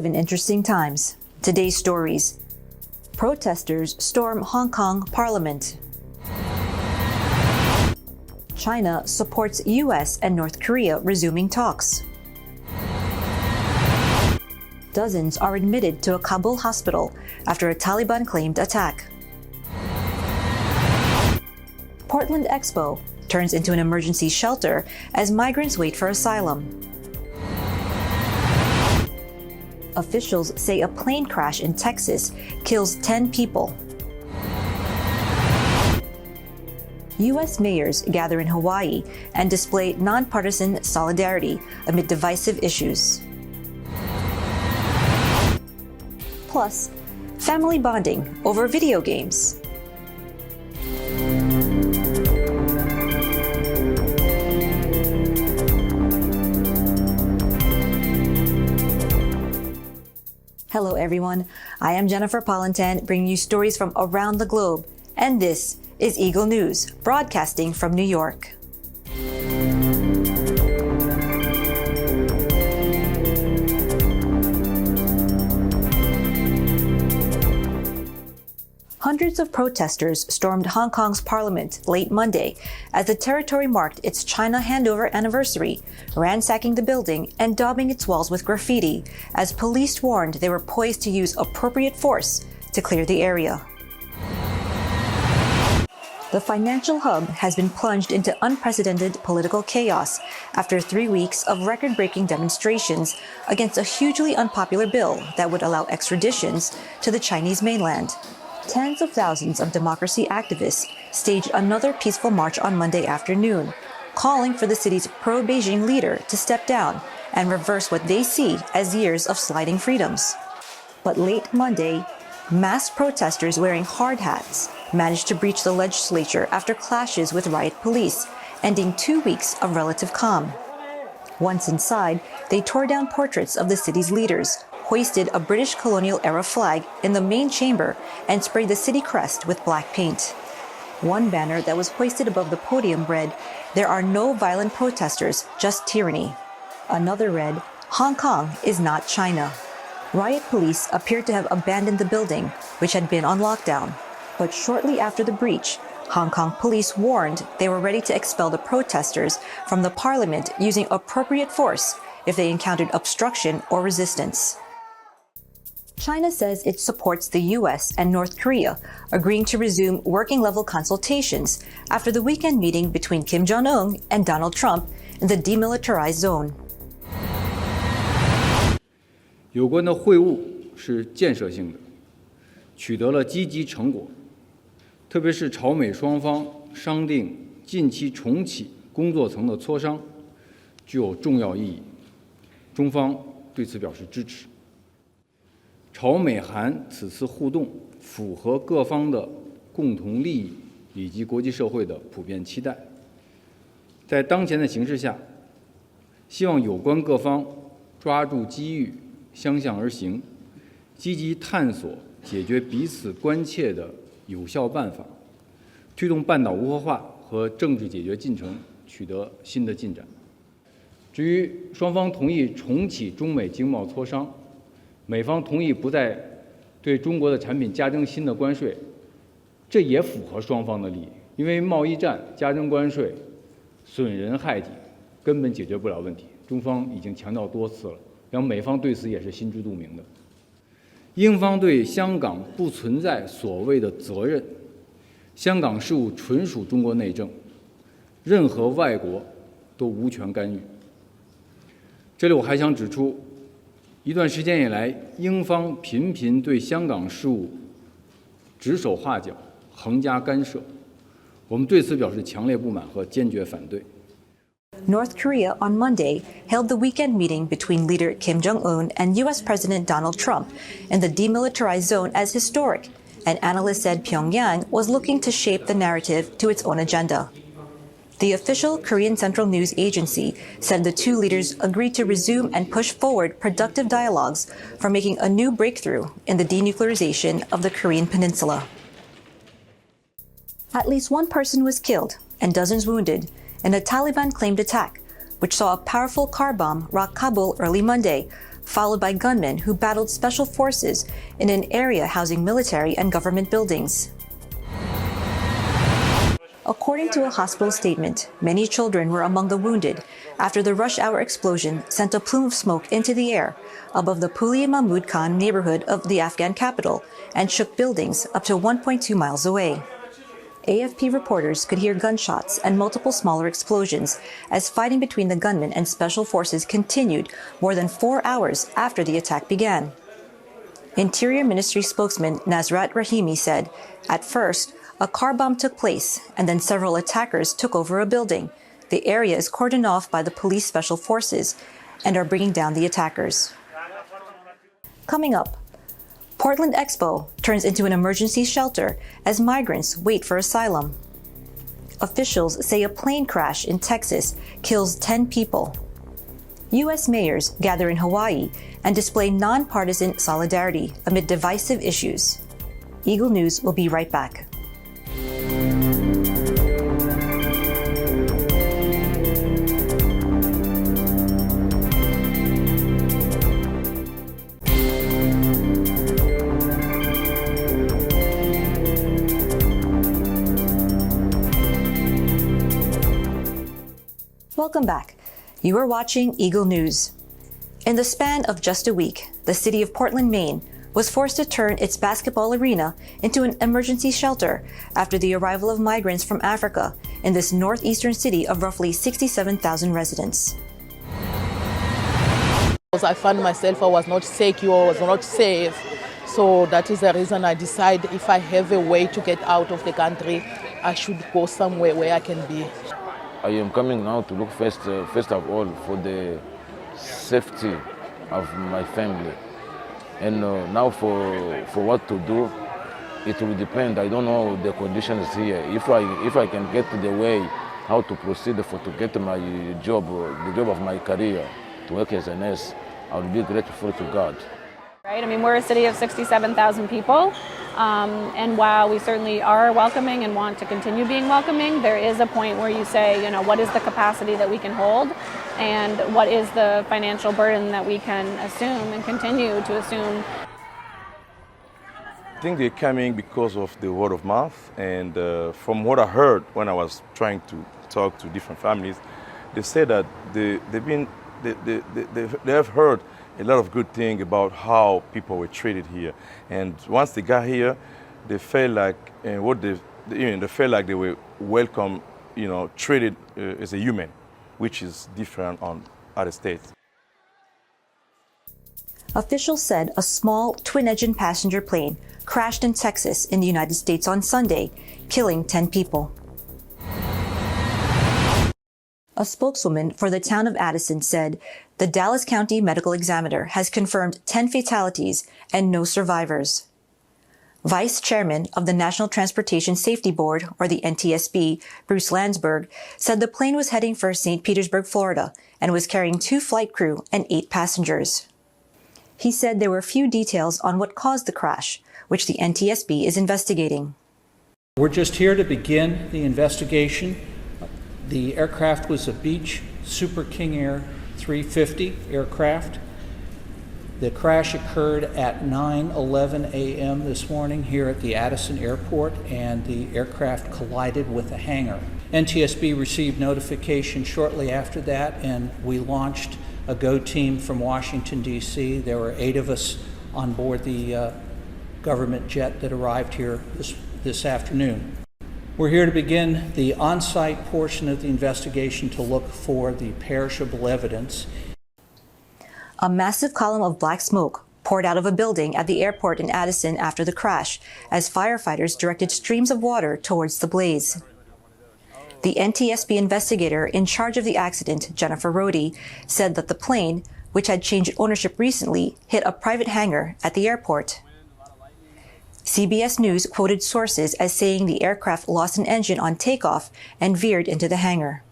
live in interesting times. Today's stories. Protesters storm Hong Kong Parliament. China supports U.S. and North Korea resuming talks. Dozens are admitted to a Kabul hospital after a Taliban-claimed attack. Portland Expo turns into an emergency shelter as migrants wait for asylum. Officials say a plane crash in Texas kills 10 people. U.S. mayors gather in Hawaii and display nonpartisan solidarity amid divisive issues. Plus, family bonding over video games. Hello everyone, I am Jennifer Palantan bringing you stories from around the globe, and this is Eagle News, broadcasting from New York. Hundreds of protesters stormed Hong Kong's parliament late Monday as the territory marked its China handover anniversary, ransacking the building and daubing its walls with graffiti as police warned they were poised to use appropriate force to clear the area. The financial hub has been plunged into unprecedented political chaos after 3 weeks of record-breaking demonstrations against a hugely unpopular bill that would allow extraditions to the Chinese mainland. Tens of thousands of democracy activists staged another peaceful march on Monday afternoon, calling for the city's pro-Beijing leader to step down and reverse what they see as years of sliding freedoms. But late Monday, masked protesters wearing hard hats managed to breach the legislature after clashes with riot police, ending 2 weeks of relative calm. Once inside, they tore down portraits of the city's leaders, hoisted a British colonial-era flag in the main chamber, and sprayed the city crest with black paint. One banner that was hoisted above the podium read, "There are no violent protesters, just tyranny." Another read, "Hong Kong is not China." Riot police appeared to have abandoned the building, which had been on lockdown. But shortly after the breach, Hong Kong police warned they were ready to expel the protesters from the parliament using appropriate force if they encountered obstruction or resistance. China says it supports the U.S. and North Korea agreeing to resume working-level consultations after the weekend meeting between Kim Jong-un and Donald Trump in the demilitarized zone. 有关的会晤是建设性的，取得了积极成果，特别是朝美双方商定近期重启工作层的磋商，具有重要意义。中方对此表示支持。朝美韩此次互动符合各方的共同利益以及国际社会的普遍期待。在当前的形势下，希望有关各方抓住机遇，相向而行，积极探索解决彼此关切的有效办法，推动半岛无核化和政治解决进程取得新的进展。至于双方同意重启中美经贸磋商，美方同意不再对中国的产品加征新的关税，这也符合双方的利益。因为贸易战加征关税，损人害己，根本解决不了问题。中方已经强调多次了，然后美方对此也是心知肚明的。英方对香港不存在所谓的责任，香港事务纯属中国内政，任何外国都无权干预。这里我还想指出，一段时间以来，英方频频对香港事务指手画脚、横加干涉，我们对此表示强烈不满和坚决反对。North Korea on Monday held the weekend meeting between leader Kim Jong-un and U.S. President Donald Trump in the demilitarized zone as historic, and analysts said Pyongyang was looking to shape the narrative to its own agenda. The official Korean Central News Agency said the two leaders agreed to resume and push forward productive dialogues for making a new breakthrough in the denuclearization of the Korean Peninsula. At least one person was killed and dozens wounded in a Taliban-claimed attack, which saw a powerful car bomb rock Kabul early Monday, followed by gunmen who battled special forces in an area housing military and government buildings. According to a hospital statement, many children were among the wounded after the rush hour explosion sent a plume of smoke into the air above the Puli Mahmud Khan neighborhood of the Afghan capital and shook buildings up to 1.2 miles away. AFP reporters could hear gunshots and multiple smaller explosions as fighting between the gunmen and special forces continued more than 4 hours after the attack began. Interior Ministry spokesman Nazrat Rahimi said, at first, a car bomb took place and then several attackers took over a building. The area is cordoned off by the police special forces and are bringing down the attackers. Coming up, Portland Expo turns into an emergency shelter as migrants wait for asylum. Officials say a plane crash in Texas kills 10 people. U.S. mayors gather in Hawaii and display nonpartisan solidarity amid divisive issues. Eagle News will be right back. Welcome back. You are watching Eagle News. In the span of just a week, the city of Portland, Maine, was forced to turn its basketball arena into an emergency shelter after the arrival of migrants from Africa in this northeastern city of roughly 67,000 residents. I found myself, I was not secure, I was not safe. So that is the reason I decided if I have a way to get out of the country, I should go somewhere where I can be. I am coming now to look first of all for the safety of my family. And now for what to do, it will depend. I don't know the conditions here. If I can get to the way how to proceed to get my job, the job of my career, to work as a nurse, I will be grateful to God. Right. I mean, we're a city of 67,000 people, and while we certainly are welcoming and want to continue being welcoming, there is a point where you say, you know, what is the capacity that we can hold, and what is the financial burden that we can assume and continue to assume. I think they're coming because of the word of mouth, and from what I heard when I was trying to talk to different families, they say that they have heard a lot of good things about how people were treated here, and once they got here, they felt like they felt like they were welcome, you know, treated as a human, which is different on other states. Officials said a small twin-engine passenger plane crashed in Texas in the United States on Sunday, killing 10 people. A spokeswoman for the town of Addison said the Dallas County Medical Examiner has confirmed 10 fatalities and no survivors. Vice Chairman of the National Transportation Safety Board, or the NTSB, Bruce Landsberg, said the plane was heading for St. Petersburg, Florida, and was carrying 2 flight crew and 8 passengers. He said there were few details on what caused the crash, which the NTSB is investigating. We're just here to begin the investigation. The aircraft was a Beech Super King Air 350 aircraft. The crash occurred at 9:11 a.m. this morning here at the Addison Airport, and the aircraft collided with a hangar. NTSB received notification shortly after that, and we launched a GO team from Washington, D.C. There were 8 of us on board the government jet that arrived here this afternoon. We're here to begin the on-site portion of the investigation to look for the perishable evidence. A massive column of black smoke poured out of a building at the airport in Addison after the crash as firefighters directed streams of water towards the blaze. The NTSB investigator in charge of the accident, Jennifer Rohde, said that the plane, which had changed ownership recently, hit a private hangar at the airport. CBS News quoted sources as saying the aircraft lost an engine on takeoff and veered into the hangar.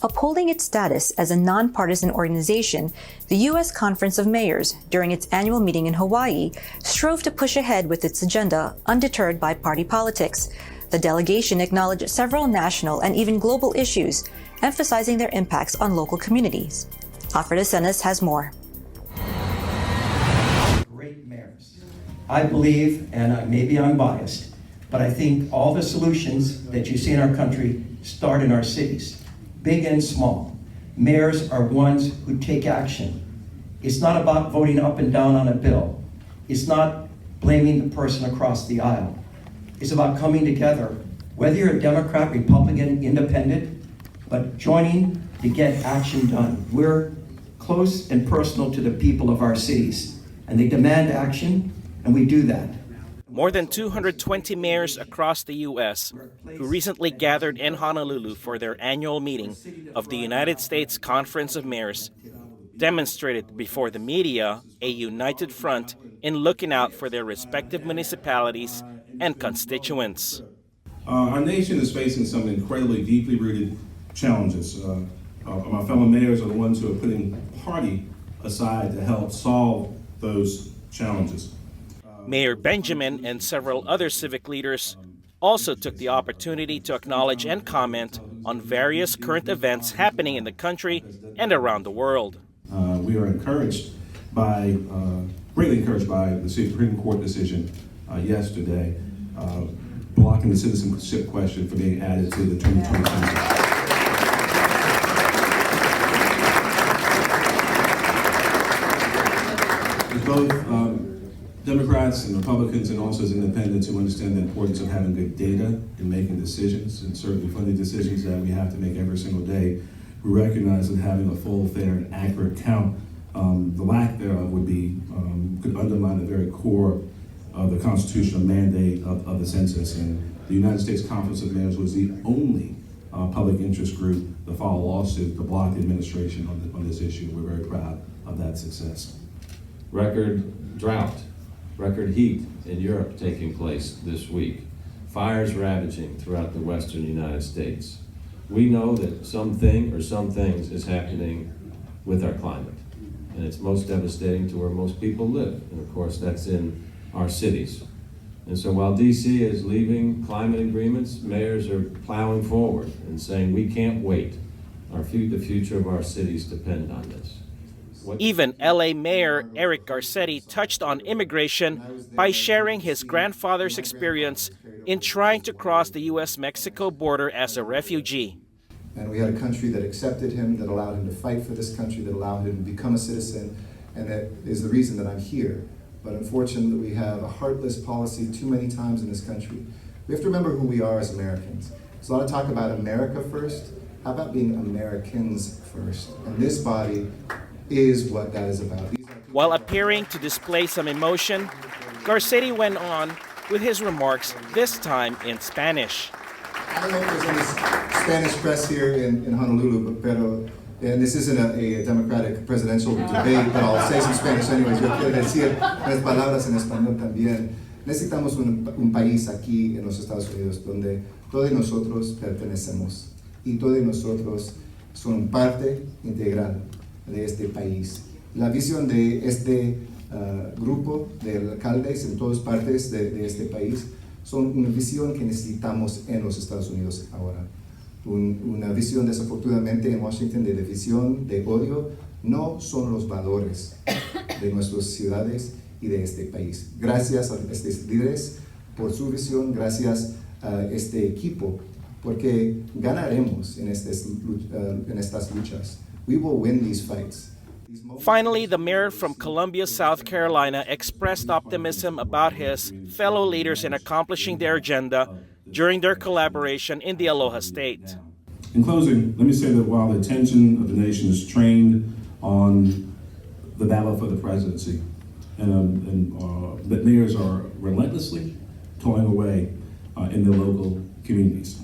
Upholding its status as a nonpartisan organization, the U.S. Conference of Mayors, during its annual meeting in Hawaii, strove to push ahead with its agenda undeterred by party politics. The delegation acknowledged several national and even global issues, emphasizing their impacts on local communities. Alfredo Cenas has more. Great mayors. I believe, and maybe I'm biased, but I think all the solutions that you see in our country start in our cities, big and small. Mayors are ones who take action. It's not about voting up and down on a bill. It's not blaming the person across the aisle. It's about coming together, whether you're a Democrat, Republican, Independent, but joining to get action done. We're close and personal to the people of our cities, and they demand action, and we do that. More than 220 mayors across the U.S. who recently gathered in Honolulu for their annual meeting of the United States Conference of Mayors demonstrated before the media a united front in looking out for their respective municipalities and constituents. Our nation is facing some incredibly deeply rooted challenges. My fellow mayors are the ones who are putting party aside to help solve those challenges. Mayor Benjamin and several other civic leaders also took the opportunity to acknowledge and comment on various current events happening in the country and around the world. We are greatly encouraged by the Supreme Court decision yesterday, blocking the citizenship question from being added to the 2020 census. Both Democrats and Republicans and also as independents who understand the importance of having good data in making decisions, and certainly funding decisions that we have to make every single day, we recognize that having a full, fair, and accurate count, the lack thereof could undermine the very core of the constitutional mandate of the census. And the United States Conference of Mayors was the only public interest group to file a lawsuit to block the administration on this issue. We're very proud of that success. Record drought, record heat in Europe taking place this week, fires ravaging throughout the western United States. We know that something or some things is happening with our climate, and it's most devastating to where most people live, and of course that's in our cities. And so while DC is leaving climate agreements, mayors are plowing forward and saying we can't wait. The future of our cities depend on this. Even LA Mayor Eric Garcetti touched on immigration by sharing his grandfather's experience in trying to cross the U.S.-Mexico border as a refugee. And we had a country that accepted him, that allowed him to fight for this country, that allowed him to become a citizen, and that is the reason that I'm here. But unfortunately, we have a heartless policy too many times in this country. We have to remember who we are as Americans. There's a lot of talk about America first. How about being Americans first? And this body is what that is about. While appearing to display some emotion, Garcetti went on with his remarks, this time in Spanish. I don't know if there's any Spanish press here in Honolulu, and this isn't a democratic presidential debate, but I'll say some Spanish anyways. Yo quiero decir unas palabras en español también. Necesitamos un país aquí en los Estados Unidos donde todos nosotros pertenecemos y todos nosotros son parte integral de este país. La visión de este grupo de alcaldes en todas partes de este país son una visión que necesitamos en los Estados Unidos ahora. Una visión desafortunadamente en Washington de división, de odio, no son los valores de nuestras ciudades y de este país. Gracias a estos líderes por su visión, gracias a este equipo, porque ganaremos en estas luchas. We will win these fights. Finally, the mayor from Columbia, South Carolina, expressed optimism about his fellow leaders in accomplishing their agenda during their collaboration in the Aloha State. In closing, let me say that while the attention of the nation is trained on the battle for the presidency, and that mayors are relentlessly toiling away in their local communities,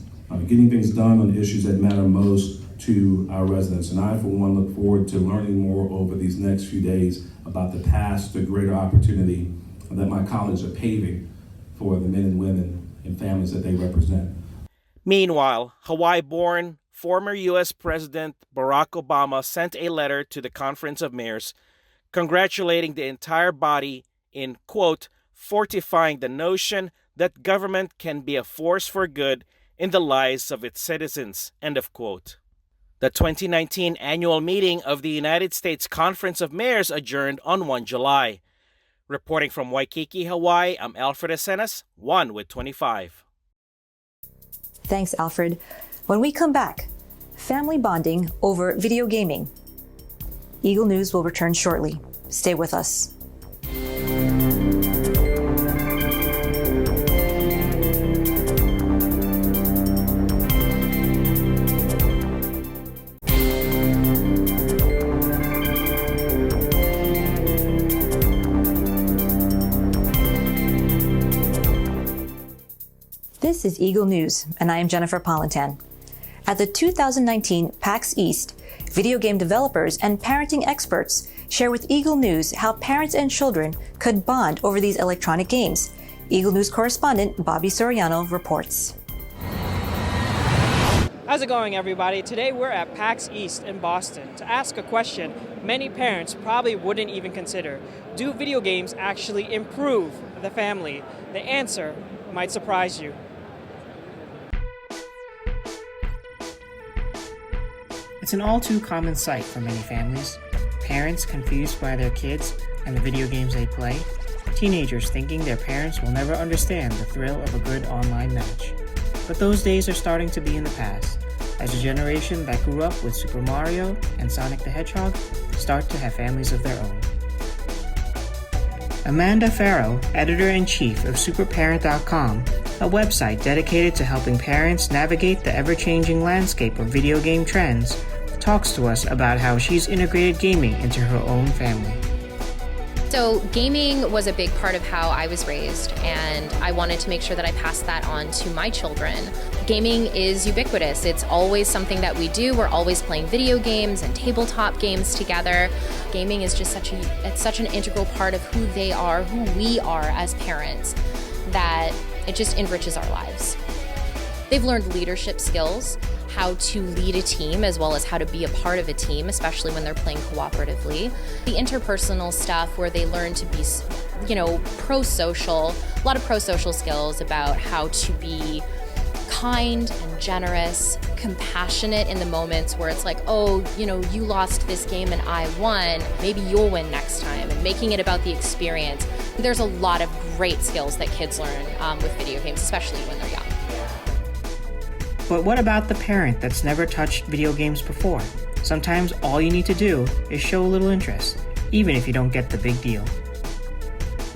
getting things done on issues that matter most to our residents. And I, for one, look forward to learning more over these next few days about the path to greater opportunity that my colleagues are paving for the men and women and families that they represent. Meanwhile, Hawaii-born former U.S. President Barack Obama sent a letter to the Conference of Mayors congratulating the entire body in, quote, fortifying the notion that government can be a force for good in the lives of its citizens, end of quote. The 2019 annual meeting of the United States Conference of Mayors adjourned on 1 July. Reporting from Waikiki, Hawaii, I'm Alfred Asenas, 1 with 25. Thanks, Alfred. When we come back, family bonding over video gaming. Eagle News will return shortly. Stay with us. This is Eagle News, and I am Jennifer Polentan. At the 2019 PAX East, video game developers and parenting experts share with Eagle News how parents and children could bond over these electronic games. Eagle News correspondent Bobby Soriano reports. How's it going, everybody? Today we're at PAX East in Boston to ask a question many parents probably wouldn't even consider. Do video games actually improve the family? The answer might surprise you. It's an all too common sight for many families. Parents confused by their kids and the video games they play. Teenagers thinking their parents will never understand the thrill of a good online match. But those days are starting to be in the past, as a generation that grew up with Super Mario and Sonic the Hedgehog start to have families of their own. Amanda Farrow, editor-in-chief of superparent.com, a website dedicated to helping parents navigate the ever-changing landscape of video game trends, talks to us about how she's integrated gaming into her own family. So gaming was a big part of how I was raised, and I wanted to make sure that I passed that on to my children. Gaming is ubiquitous. It's always something that we do. We're always playing video games and tabletop games together. Gaming is just such an integral part of who they are, who we are as parents, that it just enriches our lives. They've learned leadership skills, how to lead a team as well as how to be a part of a team, especially when they're playing cooperatively. The interpersonal stuff where they learn to be, pro-social, a lot of pro-social skills about how to be kind and generous, compassionate in the moments where it's like, oh, you lost this game and I won, maybe you'll win next time, and making it about the experience. There's a lot of great skills that kids learn with video games, especially when they're young. But what about the parent that's never touched video games before? Sometimes all you need to do is show a little interest, even if you don't get the big deal.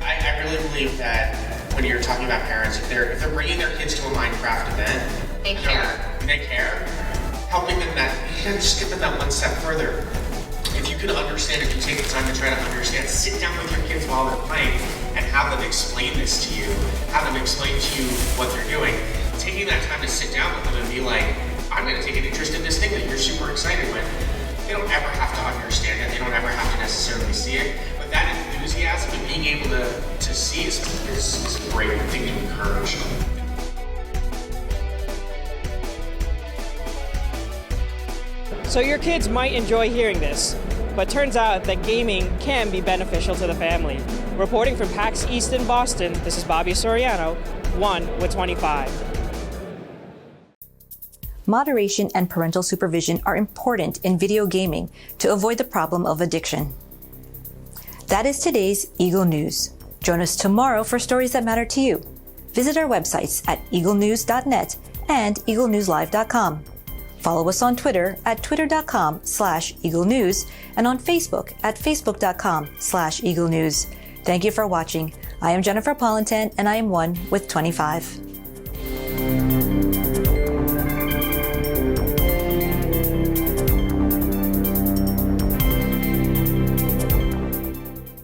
I really believe that when you're talking about parents, if they're bringing their kids to a Minecraft event, they care. Helping them you gotta just get them that one step further. If you can understand, if you take the time to try to understand, sit down with your kids while they're playing and have them explain this to you, have them explain to you what they're doing. Taking that time to sit down with them and be like, I'm going to take an interest in this thing that you're super excited with. They don't ever have to understand it. They don't ever have to necessarily see it. But that enthusiasm and being able to see is a great thing to encourage. So your kids might enjoy hearing this, but turns out that gaming can be beneficial to the family. Reporting from PAX East in Boston, this is Bobby Soriano, 1 with 25. Moderation and parental supervision are important in video gaming to avoid the problem of addiction. That is today's Eagle News. Join us tomorrow for stories that matter to you. Visit our websites at eaglenews.net and eaglenewslive.com. Follow us on Twitter at twitter.com/eaglenews and on Facebook at facebook.com/eaglenews. Thank you for watching. I am Jennifer Polentan and I am 1 with 25.